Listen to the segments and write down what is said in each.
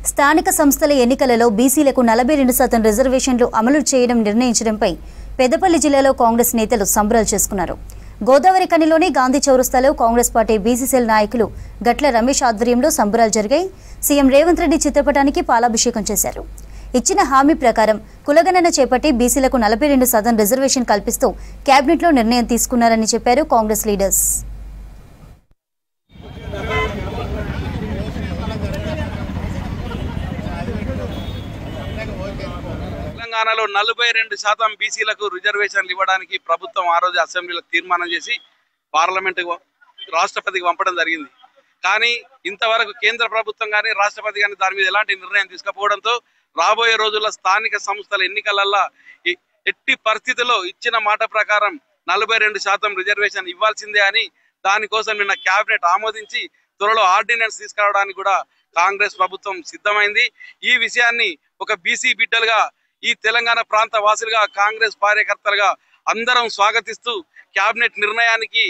స్థానిక సంస్థల ఎన్నికలలో బీసీలకు 42% రిజర్వేషన్లు అమలు చేయడం నిర్ణయించడంపై పెద్దపల్లి జిల్లాలో కాంగ్రెస్ నేతలు సంబరాలు చేసుకున్నారు. గోదావరి కనిలోని గాంధీ చౌరస్తాలో కాంగ్రెస్ పార్టీ బీసీసీఎల్ నాయకులు గట్ల రమేష్ ఆధ్వర్యంలో సంబరాలు జరిగాయి. సీఎం రేవంత్ రెడ్డి చిత్రపటానికి పాలాభిషేకం చేశారు. ఇచ్చిన హామీ ప్రకారం కులగణన చేపట్టి బీసీలకు 42% రిజర్వేషన్ కల్పిస్తూ కేబినెట్లో నిర్ణయం తీసుకున్నారని చెప్పారు కాంగ్రెస్ లీడర్స్. తెలంగాణలో 42% బీసీలకు రిజర్వేషన్లు ఇవ్వడానికి ప్రభుత్వం ఆ రోజు అసెంబ్లీలో తీర్మానం చేసి పార్లమెంట్ రాష్ట్రపతికి పంపడం జరిగింది. కానీ ఇంతవరకు కేంద్ర ప్రభుత్వం కానీ రాష్ట్రపతి కానీ దాని మీద ఎలాంటి నిర్ణయం తీసుకపోవడంతో రాబోయే రోజుల్లో స్థానిక సంస్థల ఎన్నికలల్లో ఎట్టి పరిస్థితుల్లో ఇచ్చిన మాట ప్రకారం 42% రిజర్వేషన్ ఇవ్వాల్సిందే అని దానికోసం నిన్న కేబినెట్ ఆమోదించి త్వరలో ఆర్డినెన్స్ తీసుకురావడానికి కూడా కాంగ్రెస్ ప్రభుత్వం సిద్ధమైంది. ఈ విషయాన్ని ఒక బీసీ బిడ్డలుగా ఈ తెలంగాణ ప్రాంత వాసులుగా కాంగ్రెస్ కార్యకర్తలుగా అందరం స్వాగతిస్తూ కేబినెట్ నిర్ణయానికి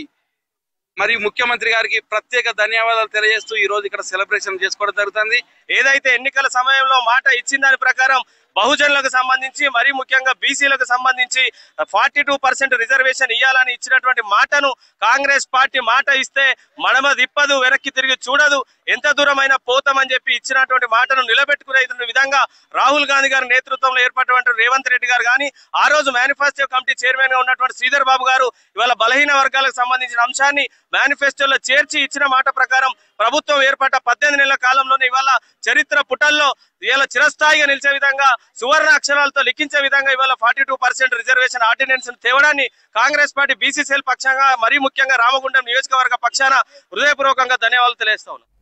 మరియు ముఖ్యమంత్రి గారికి ప్రత్యేక ధన్యవాదాలు తెలియజేస్తూ ఈ రోజు ఇక్కడ సెలబ్రేషన్ చేసుకోవడం జరుగుతుంది. ఏదైతే ఎన్నికల సమయంలో మాట ఇచ్చిన దాని ప్రకారం బహుజనులకు సంబంధించి మరీ ముఖ్యంగా బీసీలకు సంబంధించి 42% రిజర్వేషన్ ఇవ్వాలని ఇచ్చినటువంటి మాటను కాంగ్రెస్ పార్టీ మాట ఇస్తే మడమ దిప్పదు, వెనక్కి తిరిగి చూడదు, ఎంత దూరమైనా పోతామని చెప్పి ఇచ్చినటువంటి మాటను నిలబెట్టుకునే విధంగా రాహుల్ గాంధీ గారి నేతృత్వంలో ఏర్పడినటువంటి రేవంత్ రెడ్డి గారు కానీ ఆ రోజు మేనిఫెస్టో కమిటీ చైర్మన్ గా ఉన్నటువంటి శ్రీధర్ బాబు గారు ఇవాళ బలహీన వర్గాలకు సంబంధించిన అంశాన్ని మేనిఫెస్టోలో చేర్చి ఇచ్చిన మాట ప్రకారం ప్రభుత్వం ఏర్పడ్డ 18 నెలల కాలంలోనే ఇవాళ చరిత్ర పుటల్లో ఇవాళ చిరస్థాయిగా నిలిచే విధంగా సువర్ణ అక్షరాలతో లిఖించే విధంగా ఇవాళ 42% రిజర్వేషన్ ఆర్డినెన్స్ తేవడాన్ని కాంగ్రెస్ పార్టీ బీసీసీఎల్ పక్షంగా మరీ ముఖ్యంగా రామగుండం నియోజకవర్గ పక్షాన హృదయపూర్వకంగా ధన్యవాదాలు తెలియజేస్తా ఉన్నాను.